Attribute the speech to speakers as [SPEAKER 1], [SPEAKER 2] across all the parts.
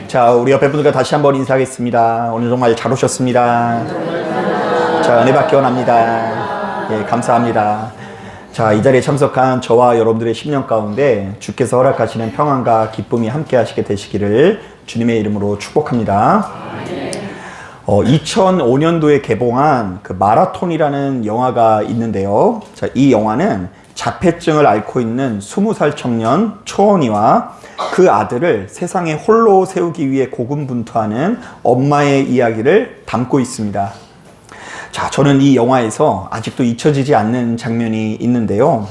[SPEAKER 1] 자, 우리 옆에 분들과 다시 한번 인사하겠습니다. 오늘 정말 잘 오셨습니다. 자, 은혜 받기 원합니다. 예, 감사합니다. 자, 이 자리에 참석한 저와 여러분들의 10년 가운데 주께서 허락하시는 평안과 기쁨이 함께 하시게 되시기를 주님의 이름으로 축복합니다. 2005년도에 개봉한 그 마라톤이라는 영화가 있는데요. 자, 이 영화는 자폐증을 앓고 있는 20살 청년 초원이와 그 아들을 세상에 홀로 세우기 위해 고군분투하는 엄마의 이야기를 담고 있습니다. 자, 저는 이 영화에서 아직도 잊혀지지 않는 장면이 있는데요.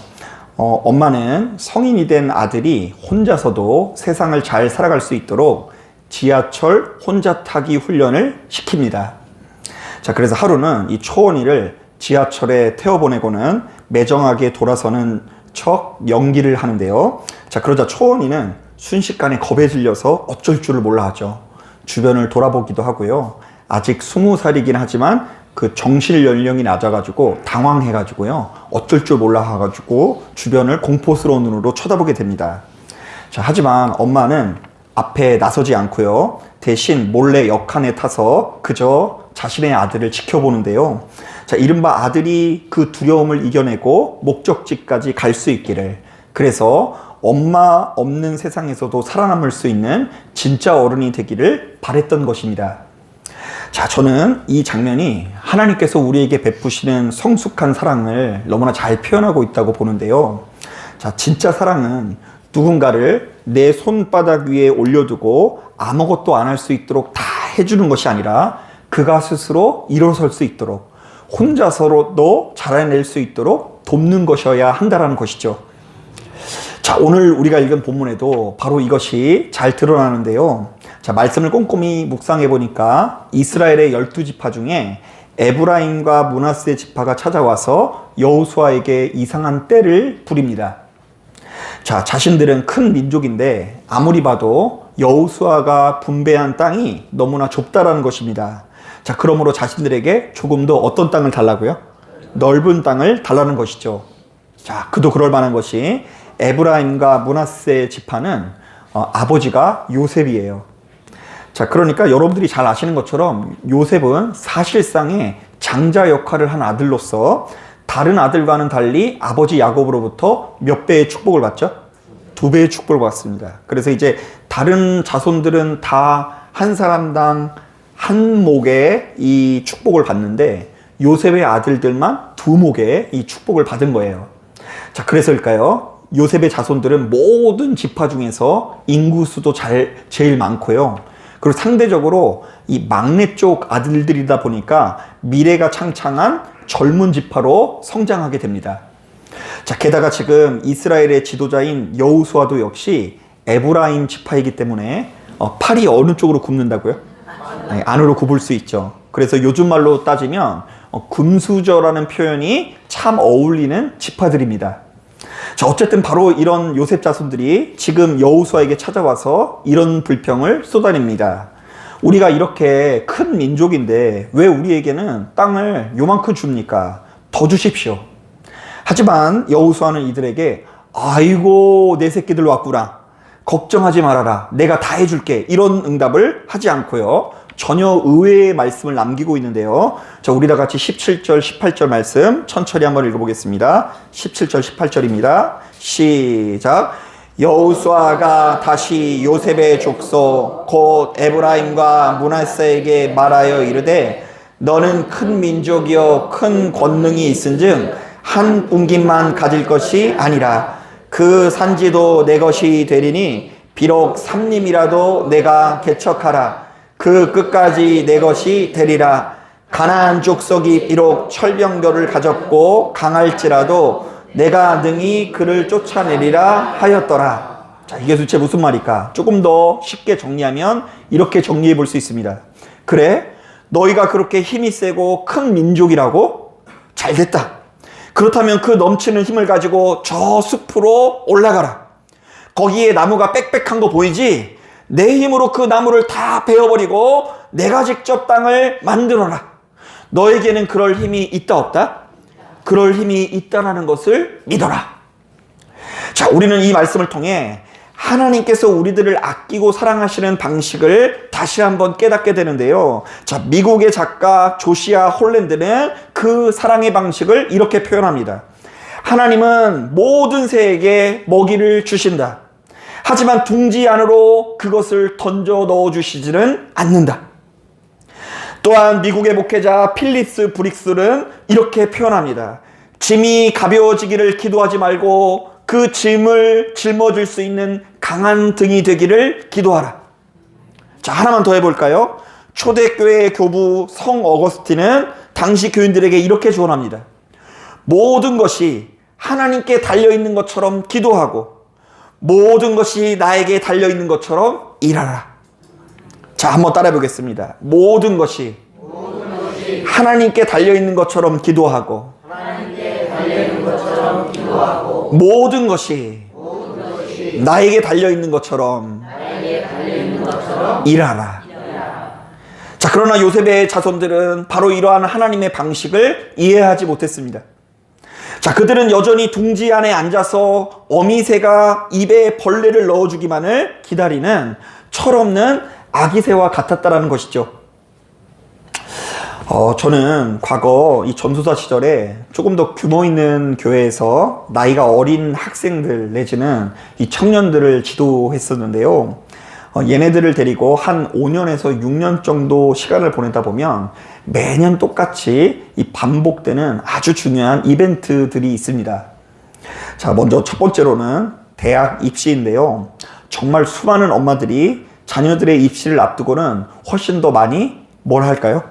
[SPEAKER 1] 엄마는 성인이 된 아들이 혼자서도 세상을 잘 살아갈 수 있도록 지하철 혼자 타기 훈련을 시킵니다. 자, 그래서 하루는 이 초원이를 지하철에 태워보내고는 매정하게 돌아서는 척 연기를 하는데요. 자, 그러자 초원이는 순식간에 겁에 질려서 어쩔 줄을 몰라 하죠. 주변을 돌아보기도 하고요. 아직 20살이긴 하지만 그 정실 연령이 낮아가지고 당황해가지고요. 어쩔 줄 몰라 해가지고 주변을 공포스러운 눈으로 쳐다보게 됩니다. 자, 하지만 엄마는 앞에 나서지 않고요. 대신 몰래 역한에 타서 그저 자신의 아들을 지켜보는데요. 자, 이른바 아들이 그 두려움을 이겨내고 목적지까지 갈 수 있기를, 그래서 엄마 없는 세상에서도 살아남을 수 있는 진짜 어른이 되기를 바랬던 것입니다. 자, 저는 이 장면이 하나님께서 우리에게 베푸시는 성숙한 사랑을 너무나 잘 표현하고 있다고 보는데요. 자, 진짜 사랑은 누군가를 내 손바닥 위에 올려두고 아무것도 안 할 수 있도록 다 해주는 것이 아니라 그가 스스로 일어설 수 있도록 혼자서도 자라낼 수 있도록 돕는 것이어야 한다는 것이죠. 자, 오늘 우리가 읽은 본문에도 바로 이것이 잘 드러나는데요. 자, 말씀을 꼼꼼히 묵상해 보니까 이스라엘의 12지파 중에 에브라임과 므낫세 지파가 찾아와서 여호수아에게 이상한 떼를 부립니다. 자, 자신들은 큰 민족인데 아무리 봐도 여호수아가 분배한 땅이 너무나 좁다라는 것입니다. 자, 그러므로 자신들에게 조금 더 어떤 땅을 달라고요? 넓은 땅을 달라는 것이죠. 자, 그도 그럴 만한 것이 에브라임과 므낫세 지파는 아버지가 요셉이에요. 자, 그러니까 여러분들이 잘 아시는 것처럼 요셉은 사실상의 장자 역할을 한 아들로서 다른 아들과는 달리 아버지 야곱으로부터 몇 배의 축복을 받죠? 2배의 축복을 받습니다. 그래서 이제 다른 자손들은 다 한 사람당 한 목의 이 축복을 받는데 요셉의 아들들만 2목의 이 축복을 받은 거예요. 자, 그래서일까요? 요셉의 자손들은 모든 지파 중에서 인구수도 제일 많고요. 그리고 상대적으로 이 막내 쪽 아들들이다 보니까 미래가 창창한 젊은 지파로 성장하게 됩니다. 자, 게다가 지금 이스라엘의 지도자인 여호수아도 역시 에브라임 지파이기 때문에 팔이 어느 쪽으로 굽는다고요? 네, 안으로 굽을 수 있죠. 그래서 요즘 말로 따지면 금수저라는 표현이 참 어울리는 지파들입니다. 자, 어쨌든 바로 이런 요셉 자손들이 지금 여호수아에게 찾아와서 이런 불평을 쏟아냅니다. 우리가 이렇게 큰 민족인데 왜 우리에게는 땅을 요만큼 줍니까? 더 주십시오. 하지만 여호수아는 이들에게 아이고 내 새끼들 왔구나, 걱정하지 말아라, 내가 다 해줄게, 이런 응답을 하지 않고요. 전혀 의외의 말씀을 남기고 있는데요. 자, 우리 다 같이 17절 18절 말씀 천천히 한번 읽어보겠습니다. 17절 18절입니다. 시작. 여호수아가 다시 요셉의 족속 곧 에브라임과 므낫세에게 말하여 이르되 너는 큰 민족이요 큰 권능이 있은즉 한 웅김만 가질 것이 아니라 그 산지도 내 것이 되리니 비록 삼림이라도 내가 개척하라. 그 끝까지 내 것이 되리라. 가나안 족속이 비록 철병거를 가졌고 강할지라도 내가 능히 그를 쫓아내리라 하였더라. 자, 이게 도대체 무슨 말일까? 조금 더 쉽게 정리하면 이렇게 정리해 볼 수 있습니다. 그래, 너희가 그렇게 힘이 세고 큰 민족이라고? 잘 됐다. 그렇다면 그 넘치는 힘을 가지고 저 숲으로 올라가라. 거기에 나무가 빽빽한 거 보이지? 내 힘으로 그 나무를 다 베어버리고 내가 직접 땅을 만들어라. 너에게는 그럴 힘이 있다 없다? 그럴 힘이 있다라는 것을 믿어라. 자, 우리는 이 말씀을 통해 하나님께서 우리들을 아끼고 사랑하시는 방식을 다시 한번 깨닫게 되는데요. 자, 미국의 작가 조시아 홀랜드는 그 사랑의 방식을 이렇게 표현합니다. 하나님은 모든 새에게 먹이를 주신다. 하지만 둥지 안으로 그것을 던져 넣어주시지는 않는다. 또한 미국의 목회자 필립스 브릭스는 이렇게 표현합니다. 짐이 가벼워지기를 기도하지 말고 그 짐을 짊어질 수 있는 강한 등이 되기를 기도하라. 자, 하나만 더 해볼까요? 초대교회 교부 성 어거스틴은 당시 교인들에게 이렇게 조언합니다. 모든 것이 하나님께 달려있는 것처럼 기도하고 모든 것이 나에게 달려있는 것처럼 일하라. 자, 한번 따라해 보겠습니다. 모든 것이 하나님께 달려있는 것처럼 기도하고 모든 것이 나에게 달려있는 것처럼 일하라. 자, 그러나 요셉의 자손들은 바로 이러한 하나님의 방식을 이해하지 못했습니다. 자, 그들은 여전히 둥지 안에 앉아서 어미새가 입에 벌레를 넣어주기만을 기다리는 철없는 아기새와 같았다라는 것이죠. 저는 과거 이 전도사 시절에 조금 더 규모 있는 교회에서 나이가 어린 학생들 내지는 이 청년들을 지도했었는데요. 얘네들을 데리고 한 5년에서 6년 정도 시간을 보내다 보면 매년 똑같이 이 반복되는 아주 중요한 이벤트들이 있습니다. 자, 먼저 첫 번째로는 대학 입시인데요. 정말 수많은 엄마들이 자녀들의 입시를 앞두고는 훨씬 더 많이 뭘 할까요?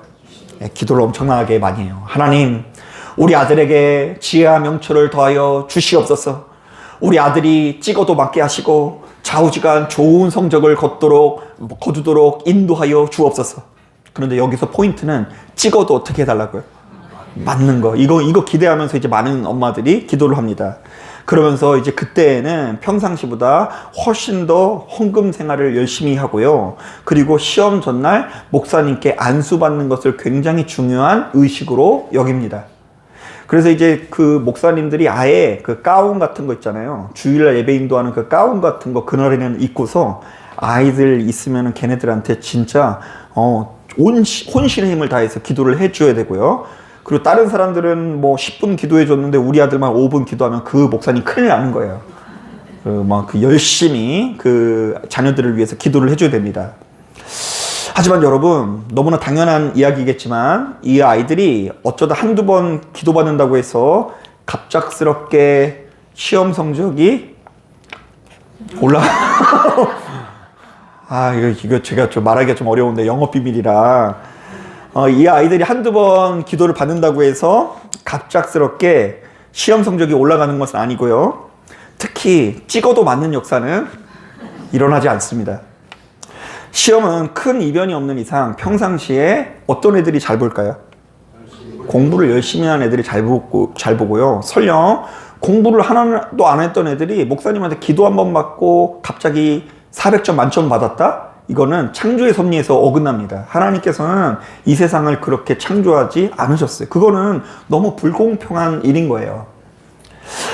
[SPEAKER 1] 기도를 엄청나게 많이 해요. 하나님, 우리 아들에게 지혜와 명철을 더하여 주시옵소서. 우리 아들이 찍어도 맞게 하시고 좌우지간 좋은 성적을 거두도록 인도하여 주옵소서. 그런데 여기서 포인트는 찍어도 어떻게 해달라고요? 맞는 거. 이거 기대하면서 이제 많은 엄마들이 기도를 합니다. 그러면서 이제 그때에는 평상시보다 훨씬 더 헌금 생활을 열심히 하고요. 그리고 시험 전날 목사님께 안수받는 것을 굉장히 중요한 의식으로 여깁니다. 그래서 이제 그 목사님들이 아예 그 가운 같은 거 있잖아요. 주일날 예배 인도하는 그 가운 같은 거 그날에는 입고서 아이들 있으면 걔네들한테 진짜 혼신의 힘을 다해서 기도를 해줘야 되고요. 그리고 다른 사람들은 뭐 10분 기도해 줬는데 우리 아들만 5분 기도하면 그 목사님 큰일 나는 거예요. 열심히 그 자녀들을 위해서 기도를 해줘야 됩니다. 하지만 여러분, 너무나 당연한 이야기겠지만 이 아이들이 어쩌다 한두 번 기도받는다고 해서 갑작스럽게 시험 성적이 이거 제가 좀 말하기가 좀 어려운데 영업 비밀이라 이 아이들이 한두 번 기도를 받는다고 해서 갑작스럽게 시험 성적이 올라가는 것은 아니고요. 특히 찍어도 맞는 역사는 일어나지 않습니다. 시험은 큰 이변이 없는 이상 평상시에 어떤 애들이 잘 볼까요? 공부를 열심히 하는 애들이 잘 보고요. 설령 공부를 하나도 안 했던 애들이 목사님한테 기도 한 번 받고 갑자기 400점 만점 받았다? 이거는 창조의 섭리에서 어긋납니다. 하나님께서는 이 세상을 그렇게 창조하지 않으셨어요. 그거는 너무 불공평한 일인 거예요.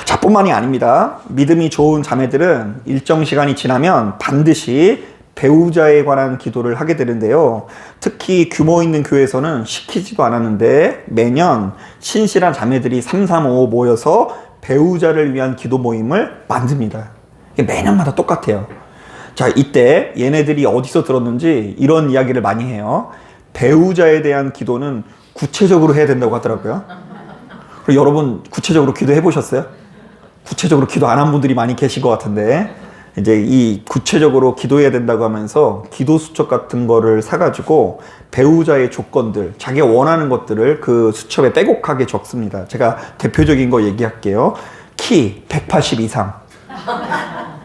[SPEAKER 1] 자, 뿐만이 아닙니다. 믿음이 좋은 자매들은 일정 시간이 지나면 반드시 배우자에 관한 기도를 하게 되는데요. 특히 규모 있는 교회에서는 시키지도 않았는데 매년 신실한 자매들이 335 모여서 배우자를 위한 기도 모임을 만듭니다. 이게 매년마다 똑같아요. 자, 이때 얘네들이 어디서 들었는지 이런 이야기를 많이 해요. 배우자에 대한 기도는 구체적으로 해야 된다고 하더라고요. 그리고 여러분 구체적으로 기도해 보셨어요? 구체적으로 기도 안 한 분들이 많이 계실 것 같은데 이제 이 구체적으로 기도해야 된다고 하면서 기도 수첩 같은 거를 사가지고 배우자의 조건들, 자기가 원하는 것들을 그 수첩에 빼곡하게 적습니다. 제가 대표적인 거 얘기할게요. 키 180 이상,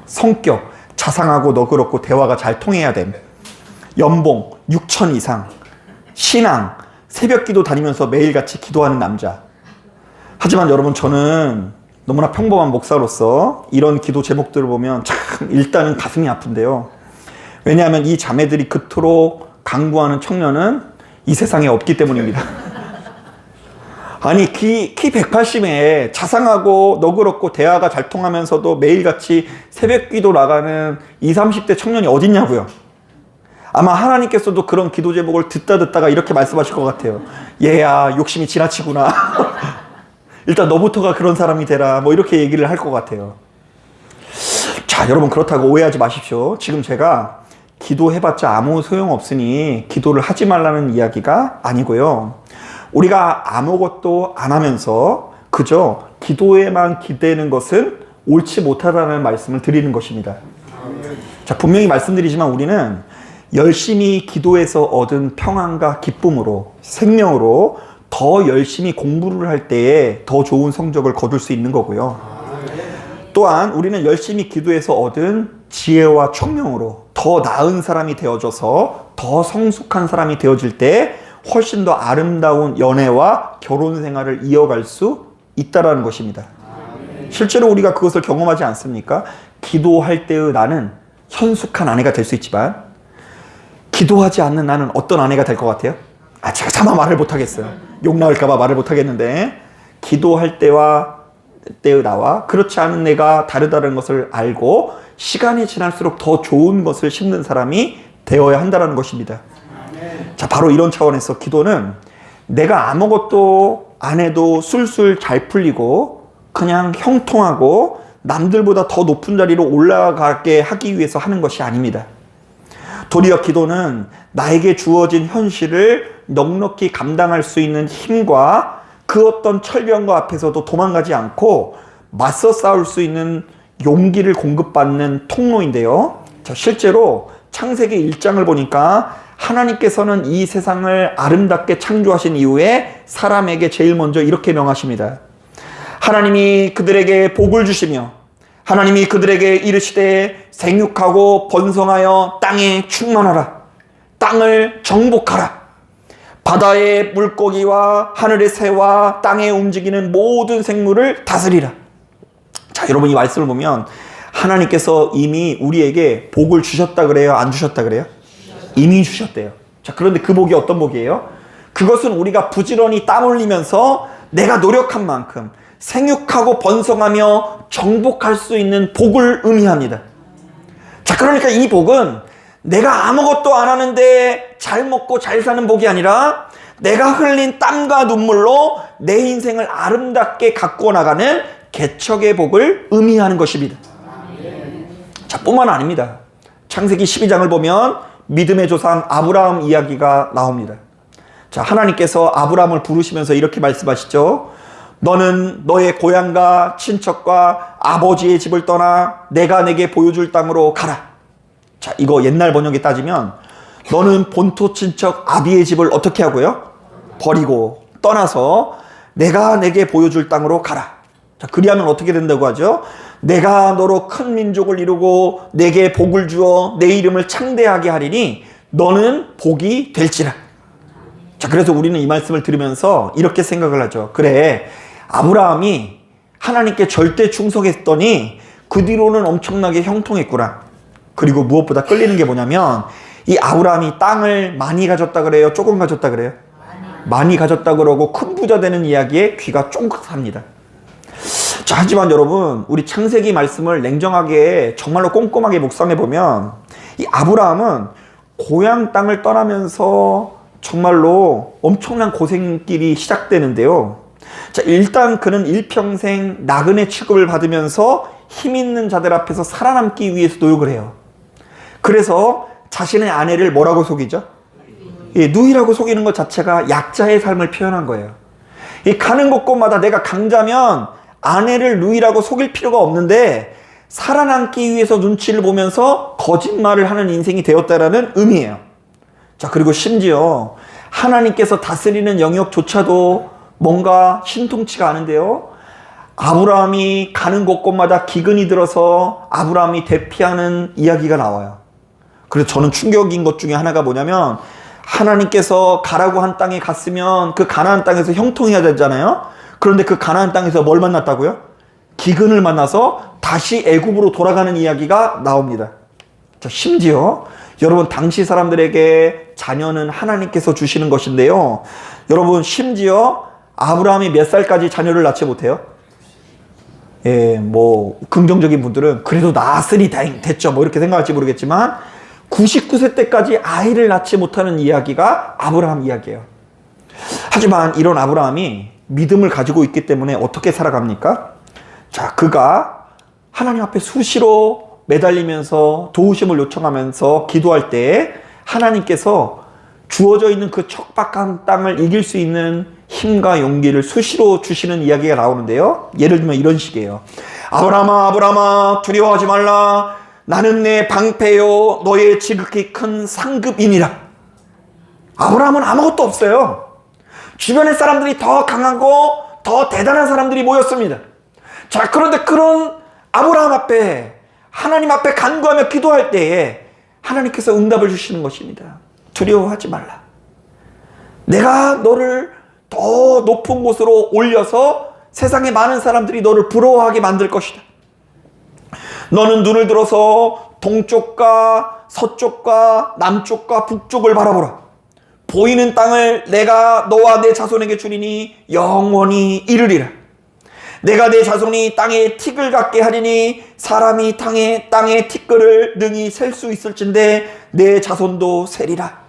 [SPEAKER 1] 성격 자상하고 너그럽고 대화가 잘 통해야 됨, 연봉 6천 이상, 신앙 새벽기도 다니면서 매일같이 기도하는 남자. 하지만 여러분, 저는 너무나 평범한 목사로서 이런 기도 제목들을 보면 참 일단은 가슴이 아픈데요. 왜냐하면 이 자매들이 그토록 강구하는 청년은 이 세상에 없기 때문입니다. 아니 키 180에 자상하고 너그럽고 대화가 잘 통하면서도 매일같이 새벽 기도 나가는 20, 30대 청년이 어딨냐고요. 아마 하나님께서도 그런 기도 제목을 듣다가 이렇게 말씀하실 것 같아요. 얘야 욕심이 지나치구나. 일단 너부터가 그런 사람이 되라. 뭐 이렇게 얘기를 할 것 같아요. 자, 여러분 그렇다고 오해하지 마십시오. 지금 제가 기도해봤자 아무 소용없으니 기도를 하지 말라는 이야기가 아니고요. 우리가 아무것도 안 하면서 그저 기도에만 기대는 것은 옳지 못하다는 말씀을 드리는 것입니다. 자, 분명히 말씀드리지만 우리는 열심히 기도해서 얻은 평안과 기쁨으로, 생명으로 더 열심히 공부를 할 때에 더 좋은 성적을 거둘 수 있는 거고요. 또한 우리는 열심히 기도해서 얻은 지혜와 총명으로 더 나은 사람이 되어져서 더 성숙한 사람이 되어질 때 훨씬 더 아름다운 연애와 결혼 생활을 이어갈 수 있다는 것입니다. 실제로 우리가 그것을 경험하지 않습니까? 기도할 때의 나는 현숙한 아내가 될 수 있지만 기도하지 않는 나는 어떤 아내가 될 것 같아요? 제가 차마 말을 못하겠어요. 욕 나올까봐 말을 못하겠는데 기도할 때의 나와 그렇지 않은 내가 다르다는 것을 알고 시간이 지날수록 더 좋은 것을 심는 사람이 되어야 한다는 것입니다. 자, 바로 이런 차원에서 기도는 내가 아무것도 안 해도 술술 잘 풀리고 그냥 형통하고 남들보다 더 높은 자리로 올라가게 하기 위해서 하는 것이 아닙니다. 도리어 기도는 나에게 주어진 현실을 넉넉히 감당할 수 있는 힘과 그 어떤 철병과 앞에서도 도망가지 않고 맞서 싸울 수 있는 용기를 공급받는 통로인데요. 자, 실제로 창세기 1장을 보니까 하나님께서는 이 세상을 아름답게 창조하신 이후에 사람에게 제일 먼저 이렇게 명하십니다. 하나님이 그들에게 복을 주시며 하나님이 그들에게 이르시되 생육하고 번성하여 땅에 충만하라. 땅을 정복하라. 바다의 물고기와 하늘의 새와 땅에 움직이는 모든 생물을 다스리라. 자, 여러분 이 말씀을 보면 하나님께서 이미 우리에게 복을 주셨다 그래요? 안 주셨다 그래요? 이미 주셨대요. 자, 그런데 그 복이 어떤 복이에요? 그것은 우리가 부지런히 땀 흘리면서 내가 노력한 만큼 생육하고 번성하며 정복할 수 있는 복을 의미합니다. 자, 그러니까 이 복은 내가 아무것도 안 하는데 잘 먹고 잘 사는 복이 아니라 내가 흘린 땀과 눈물로 내 인생을 아름답게 가꾸어 나가는 개척의 복을 의미하는 것입니다. 자, 뿐만 아닙니다. 창세기 12장을 보면 믿음의 조상 아브라함 이야기가 나옵니다. 자, 하나님께서 아브라함을 부르시면서 이렇게 말씀하시죠. 너는 너의 고향과 친척과 아버지의 집을 떠나 내가 내게 보여줄 땅으로 가라. 자, 이거 옛날 번역에 따지면 너는 본토 친척 아비의 집을 어떻게 하고요? 버리고 떠나서 내가 내게 보여줄 땅으로 가라. 자, 그리하면 어떻게 된다고 하죠? 내가 너로 큰 민족을 이루고 내게 복을 주어 내 이름을 창대하게 하리니 너는 복이 될지라. 자, 그래서 우리는 이 말씀을 들으면서 이렇게 생각을 하죠. 그래, 아브라함이 하나님께 절대 충성했더니 그 뒤로는 엄청나게 형통했구나. 그리고 무엇보다 끌리는 게 뭐냐면 이 아브라함이 땅을 많이 가졌다 그래요? 조금 가졌다 그래요? 많이 가졌다 그러고 큰 부자 되는 이야기에 귀가 쫑긋합니다. 자, 하지만 여러분 우리 창세기 말씀을 냉정하게 정말로 꼼꼼하게 묵상해 보면 이 아브라함은 고향 땅을 떠나면서 정말로 엄청난 고생길이 시작되는데요. 자, 일단 그는 일평생 나그네 취급을 받으면서 힘 있는 자들 앞에서 살아남기 위해서 노력을 해요. 그래서 자신의 아내를 뭐라고 속이죠? 누이라고 속이는 것 자체가 약자의 삶을 표현한 거예요. 가는 곳곳마다 내가 강자면 아내를 누이라고 속일 필요가 없는데 살아남기 위해서 눈치를 보면서 거짓말을 하는 인생이 되었다라는 의미예요. 자, 그리고 심지어 하나님께서 다스리는 영역조차도 뭔가 신통치가 않은데요. 아브라함이 가는 곳곳마다 기근이 들어서 아브라함이 대피하는 이야기가 나와요. 그래서 저는 충격인 것 중에 하나가 뭐냐면 하나님께서 가라고 한 땅에 갔으면 그 가나안 땅에서 형통해야 되잖아요. 그런데 그 가나안 땅에서 뭘 만났다고요? 기근을 만나서 다시 애굽으로 돌아가는 이야기가 나옵니다. 자, 심지어 여러분 당시 사람들에게 자녀는 하나님께서 주시는 것인데요. 여러분 심지어 아브라함이 몇 살까지 자녀를 낳지 못해요? 예, 뭐 긍정적인 분들은 그래도 낳았으니 됐죠 뭐 이렇게 생각할지 모르겠지만 99세 때까지 아이를 낳지 못하는 이야기가 아브라함 이야기예요. 하지만 이런 아브라함이 믿음을 가지고 있기 때문에 어떻게 살아갑니까? 자, 그가 하나님 앞에 수시로 매달리면서 도우심을 요청하면서 기도할 때 하나님께서 주어져 있는 그 척박한 땅을 이길 수 있는 힘과 용기를 수시로 주시는 이야기가 나오는데요. 예를 들면 이런 식이에요. 아브라함아, 아브라함아, 두려워하지 말라. 나는 내 방패요 너의 지극히 큰 상급이니라. 아브라함은 아무것도 없어요. 주변의 사람들이 더 강하고 더 대단한 사람들이 모였습니다. 자, 그런데 그런 아브라함 앞에 하나님 앞에 간구하며 기도할 때에 하나님께서 응답을 주시는 것입니다. 두려워하지 말라. 내가 너를 더 높은 곳으로 올려서 세상의 많은 사람들이 너를 부러워하게 만들 것이다. 너는 눈을 들어서 동쪽과 서쪽과 남쪽과 북쪽을 바라보라. 보이는 땅을 내가 너와 내 자손에게 주리니 영원히 이르리라. 내가 내 자손이 땅에 틱을 갖게 하리니 사람이 땅에 티끌을 능히 셀 수 있을진데 내 자손도 세리라.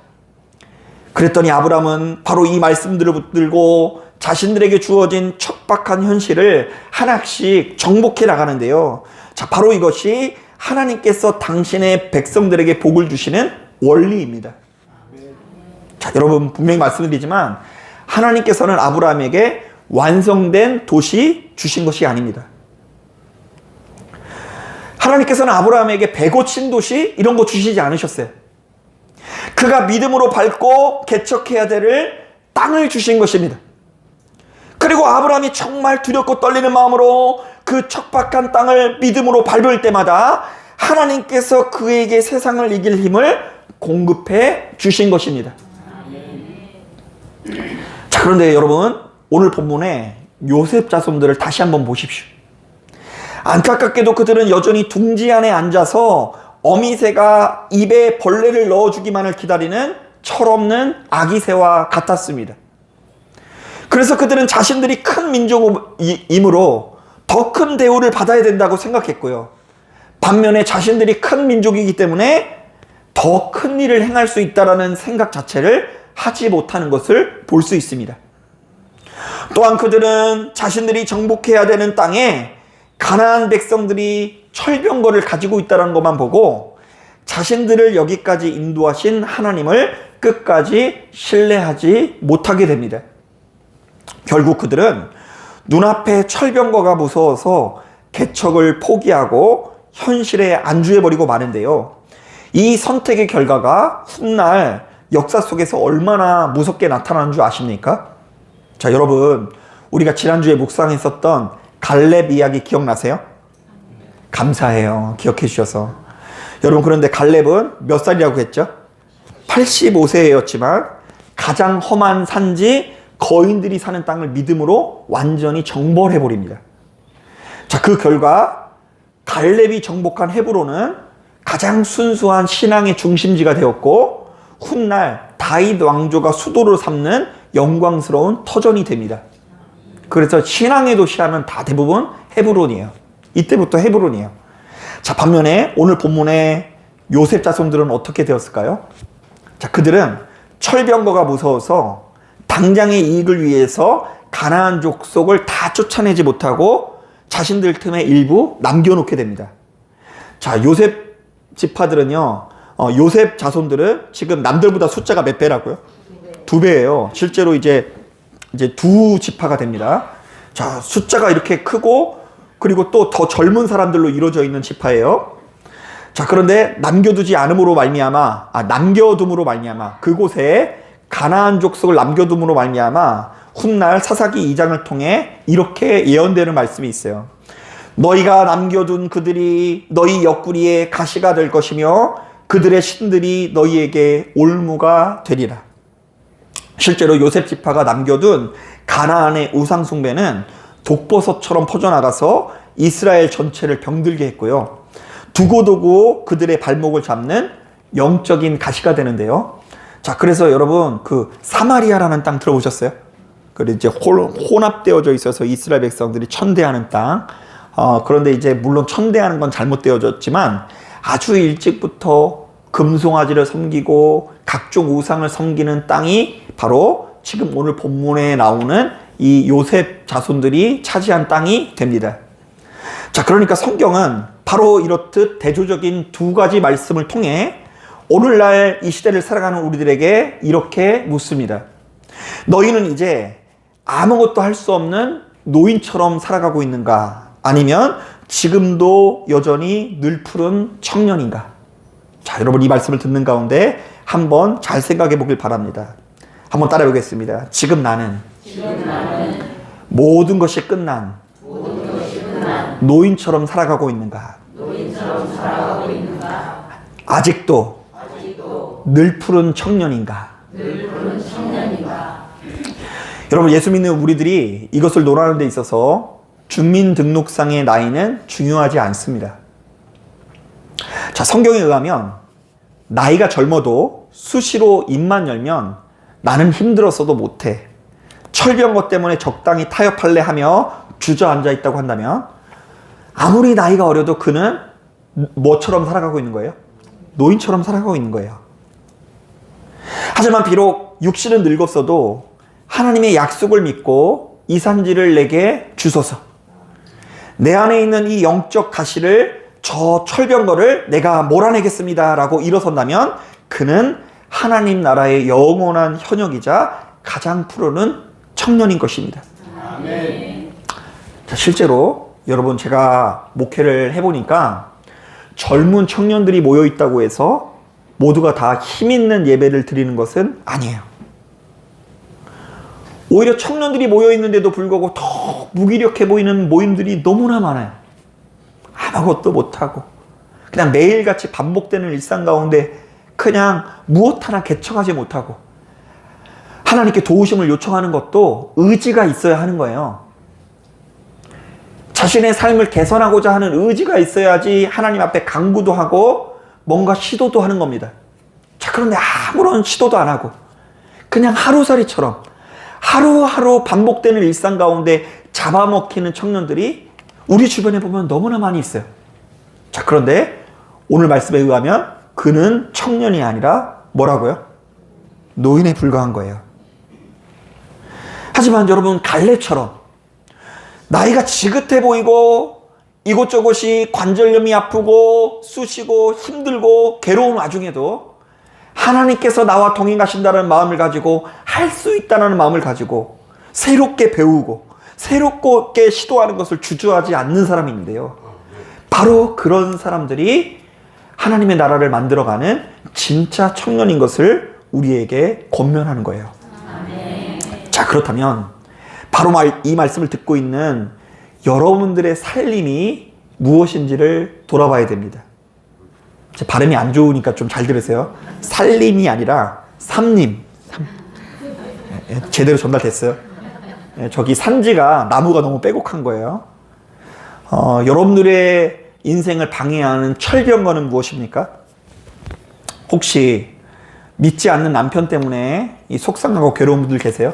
[SPEAKER 1] 그랬더니 아브라함은 바로 이 말씀들을 붙들고 자신들에게 주어진 척박한 현실을 하나씩 정복해 나가는데요. 자, 바로 이것이 하나님께서 당신의 백성들에게 복을 주시는 원리입니다. 자, 여러분 분명히 말씀드리지만 하나님께서는 아브라함에게 완성된 도시 주신 것이 아닙니다. 하나님께서는 아브라함에게 배고친 도시 이런 거 주시지 않으셨어요. 그가 믿음으로 밟고 개척해야 될 땅을 주신 것입니다. 그리고 아브라함이 정말 두렵고 떨리는 마음으로 그 척박한 땅을 믿음으로 밟을 때마다 하나님께서 그에게 세상을 이길 힘을 공급해 주신 것입니다. 자, 그런데 여러분 오늘 본문에 요셉 자손들을 다시 한번 보십시오. 안타깝게도 그들은 여전히 둥지 안에 앉아서 어미새가 입에 벌레를 넣어주기만을 기다리는 철없는 아기새와 같았습니다. 그래서 그들은 자신들이 큰 민족이므로 더 큰 대우를 받아야 된다고 생각했고요. 반면에 자신들이 큰 민족이기 때문에 더 큰 일을 행할 수 있다는 생각 자체를 하지 못하는 것을 볼 수 있습니다. 또한 그들은 자신들이 정복해야 되는 땅에 가나안 백성들이 철병거를 가지고 있다는 것만 보고 자신들을 여기까지 인도하신 하나님을 끝까지 신뢰하지 못하게 됩니다. 결국 그들은 눈앞에 철병거가 무서워서 개척을 포기하고 현실에 안주해버리고 마는데요. 이 선택의 결과가 훗날 역사 속에서 얼마나 무섭게 나타나는 줄 아십니까? 자, 여러분 우리가 지난주에 묵상했었던 갈렙 이야기 기억나세요? 감사해요. 기억해 주셔서. 여러분 그런데 갈렙은 몇 살이라고 했죠? 85세였지만 가장 험한 산지 거인들이 사는 땅을 믿음으로 완전히 정벌해 버립니다. 자, 그 결과 갈렙이 정복한 헤브론은 가장 순수한 신앙의 중심지가 되었고 훗날 다윗 왕조가 수도를 삼는 영광스러운 터전이 됩니다. 그래서 신앙의 도시하면 다 대부분 헤브론이에요. 이때부터 헤브론이에요. 자, 반면에 오늘 본문의 요셉 자손들은 어떻게 되었을까요? 자, 그들은 철병거가 무서워서 당장의 이익을 위해서 가나안 족속을 다 쫓아내지 못하고 자신들 틈에 일부 남겨놓게 됩니다. 자, 요셉 지파들은요, 요셉 자손들은 지금 남들보다 숫자가 몇 배라고요? 2배예요. 실제로 이제 두 지파가 됩니다. 자, 숫자가 이렇게 크고 그리고 또 더 젊은 사람들로 이루어져 있는 지파예요. 자, 그런데 남겨두지 않음으로 말미암아, 남겨둠으로 말미암아 그곳에 가나안 족속을 남겨둠으로 말미암아 훗날 사사기 2장을 통해 이렇게 예언되는 말씀이 있어요. 너희가 남겨둔 그들이 너희 옆구리에 가시가 될 것이며 그들의 신들이 너희에게 올무가 되리라. 실제로 요셉 지파가 남겨둔 가나안의 우상 숭배는 독버섯처럼 퍼져나가서 이스라엘 전체를 병들게 했고요. 두고두고 그들의 발목을 잡는 영적인 가시가 되는데요. 자, 그래서 여러분 그 사마리아라는 땅 들어보셨어요? 그리고 이제 혼합되어져 있어서 이스라엘 백성들이 천대하는 땅. 그런데 이제 물론 천대하는 건 잘못되어졌지만 아주 일찍부터 금송아지를 섬기고 각종 우상을 섬기는 땅이 바로 지금 오늘 본문에 나오는 이 요셉 자손들이 차지한 땅이 됩니다. 자, 그러니까 성경은 바로 이렇듯 대조적인 두 가지 말씀을 통해 오늘날 이 시대를 살아가는 우리들에게 이렇게 묻습니다. 너희는 이제 아무것도 할 수 없는 노인처럼 살아가고 있는가? 아니면 지금도 여전히 늘 푸른 청년인가? 자, 여러분 이 말씀을 듣는 가운데 한번 잘 생각해 보길 바랍니다. 한번 따라해 보겠습니다. 지금 나는 모든 것이 끝난 노인처럼 살아가고 있는가? 아직도 늘 푸른 청년인가? 여러분, 예수 믿는 우리들이 이것을 논하는 데 있어서 주민등록상의 나이는 중요하지 않습니다. 자, 성경에 의하면 나이가 젊어도 수시로 입만 열면 나는 힘들었어도 못해, 철병거 때문에 적당히 타협할래 하며 주저앉아 있다고 한다면 아무리 나이가 어려도 그는 뭐처럼 살아가고 있는 거예요? 노인처럼 살아가고 있는 거예요. 하지만 비록 육신은 늙었어도 하나님의 약속을 믿고 이 산지를 내게 주소서, 내 안에 있는 이 영적 가시를, 저 철병거를 내가 몰아내겠습니다 라고 일어선다면 그는 하나님 나라의 영원한 현역이자 가장 푸르는 청년인 것입니다. 아멘. 자, 실제로 여러분, 제가 목회를 해보니까 젊은 청년들이 모여 있다고 해서 모두가 다 힘있는 예배를 드리는 것은 아니에요. 오히려 청년들이 모여 있는데도 불구하고 더 무기력해 보이는 모임들이 너무나 많아요. 아무것도 못하고 그냥 매일같이 반복되는 일상 가운데 그냥 무엇 하나 개척하지 못하고 하나님께 도우심을 요청하는 것도 의지가 있어야 하는 거예요. 자신의 삶을 개선하고자 하는 의지가 있어야지 하나님 앞에 간구도 하고 뭔가 시도도 하는 겁니다. 자, 그런데 아무런 시도도 안 하고 그냥 하루살이처럼 하루하루 반복되는 일상 가운데 잡아먹히는 청년들이 우리 주변에 보면 너무나 많이 있어요. 자, 그런데 오늘 말씀에 의하면 그는 청년이 아니라 뭐라고요? 노인에 불과한 거예요. 하지만 여러분, 갈렙처럼 나이가 지긋해 보이고 이곳저곳이 관절염이 아프고 쑤시고 힘들고 괴로운 와중에도 하나님께서 나와 동행하신다는 마음을 가지고 할 수 있다는 마음을 가지고 새롭게 배우고 새롭게 시도하는 것을 주저하지 않는 사람이 있는데요, 바로 그런 사람들이 하나님의 나라를 만들어가는 진짜 청년인 것을 우리에게 권면하는 거예요. 아멘. 자, 그렇다면 바로 이 말씀을 듣고 있는 여러분들의 살림이 무엇인지를 돌아봐야 됩니다. 제 발음이 안 좋으니까 좀 잘 들으세요. 살림이 아니라 삼림. 제대로 전달됐어요. 저기 산지가 나무가 너무 빼곡한 거예요. 여러분들의 인생을 방해하는 철병거는 무엇입니까? 혹시 믿지 않는 남편 때문에 속상하고 괴로운 분들 계세요?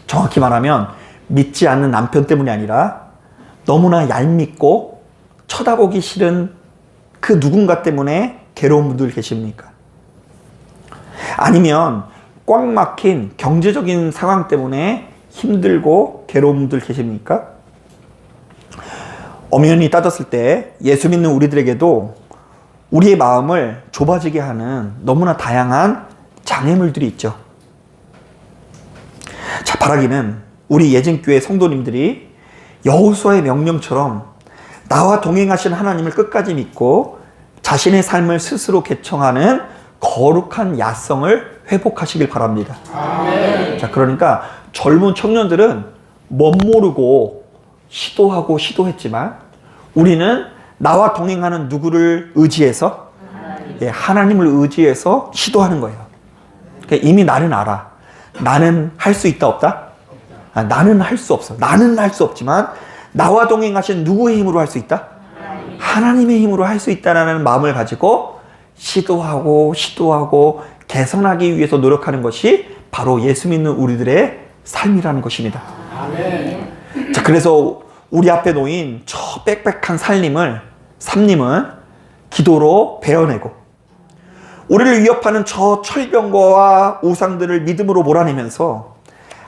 [SPEAKER 1] 정확히 말하면 믿지 않는 남편 때문이 아니라 너무나 얄밉고 쳐다보기 싫은 그 누군가 때문에 괴로운 분들 계십니까? 아니면 꽉 막힌 경제적인 상황 때문에 힘들고 괴로운 분들 계십니까? 엄연히 따졌을 때 예수 믿는 우리들에게도 우리의 마음을 좁아지게 하는 너무나 다양한 장애물들이 있죠. 자, 바라기는 우리 예진교회 성도님들이 여호수아의 명령처럼 나와 동행하신 하나님을 끝까지 믿고 자신의 삶을 스스로 개청하는 거룩한 야성을 회복하시길 바랍니다. 아멘. 자, 그러니까 젊은 청년들은 멋모르고 시도하고 시도했지만 우리는 나와 동행하는 누구를 의지해서 하나님을 의지해서 시도하는 거예요. 그러니까 이미 나는 알아. 나는 할 수 있다 없다? 나는 할 수 없어. 나는 할 수 없지만 나와 동행하신 누구의 힘으로 할 수 있다? 하나님의 힘으로 할 수 있다는 마음을 가지고 시도하고 개선하기 위해서 노력하는 것이 바로 예수 믿는 우리들의 삶이라는 것입니다. 자, 그래서 우리 앞에 놓인 저 빽빽한 삶님은 기도로 베어내고, 우리를 위협하는 저 철병거와 우상들을 믿음으로 몰아내면서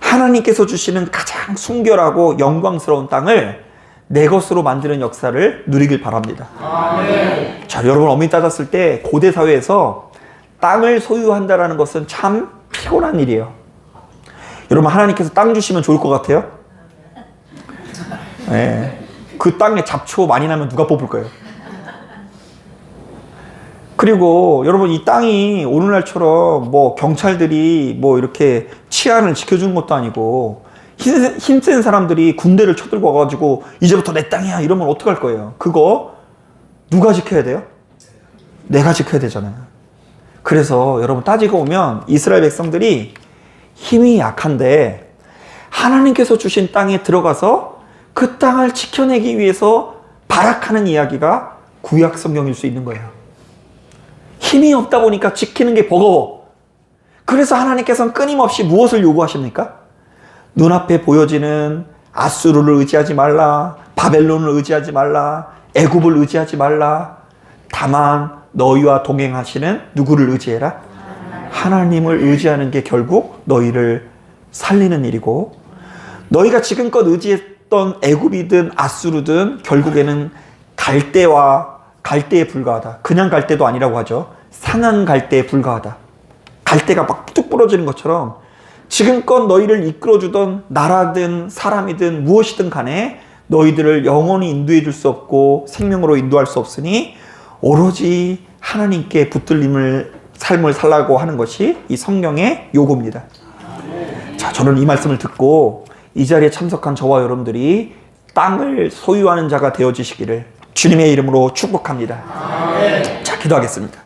[SPEAKER 1] 하나님께서 주시는 가장 순결하고 영광스러운 땅을 내 것으로 만드는 역사를 누리길 바랍니다. 아멘. 자, 여러분, 엄밀히 따졌을 때 고대 사회에서 땅을 소유한다는 것은 참 피곤한 일이에요. 여러분, 하나님께서 땅 주시면 좋을 것 같아요? 네. 그 땅에 잡초 많이 나면 누가 뽑을 거예요? 그리고 여러분, 이 땅이 오늘날처럼 뭐 경찰들이 뭐 이렇게 치안을 지켜주는 것도 아니고 힘센 사람들이 군대를 쳐들고 와가지고 이제부터 내 땅이야 이러면 어떡할 거예요? 그거 누가 지켜야 돼요? 내가 지켜야 되잖아요. 그래서 여러분, 따지고 보면 이스라엘 백성들이 힘이 약한데 하나님께서 주신 땅에 들어가서 그 땅을 지켜내기 위해서 발악하는 이야기가 구약 성경일 수 있는 거예요. 힘이 없다 보니까 지키는 게 버거워. 그래서 하나님께서는 끊임없이 무엇을 요구하십니까? 눈앞에 보여지는 아수르를 의지하지 말라, 바벨론을 의지하지 말라, 애굽을 의지하지 말라. 다만 너희와 동행하시는 누구를 의지해라? 하나님을 의지하는 게 결국 너희를 살리는 일이고, 너희가 지금껏 의지했던 애굽이든 아수르든 결국에는 갈대에 불과하다. 그냥 갈대도 아니라고 하죠. 상한 갈대에 불과하다. 갈대가 막 뚝 부러지는 것처럼 지금껏 너희를 이끌어주던 나라든 사람이든 무엇이든 간에 너희들을 영원히 인도해 줄 수 없고 생명으로 인도할 수 없으니 오로지 하나님께 붙들림을 삶을 살라고 하는 것이 이 성경의 요구입니다. 자, 저는 이 말씀을 듣고 이 자리에 참석한 저와 여러분들이 땅을 소유하는 자가 되어지시기를 주님의 이름으로 축복합니다. 자, 기도하겠습니다.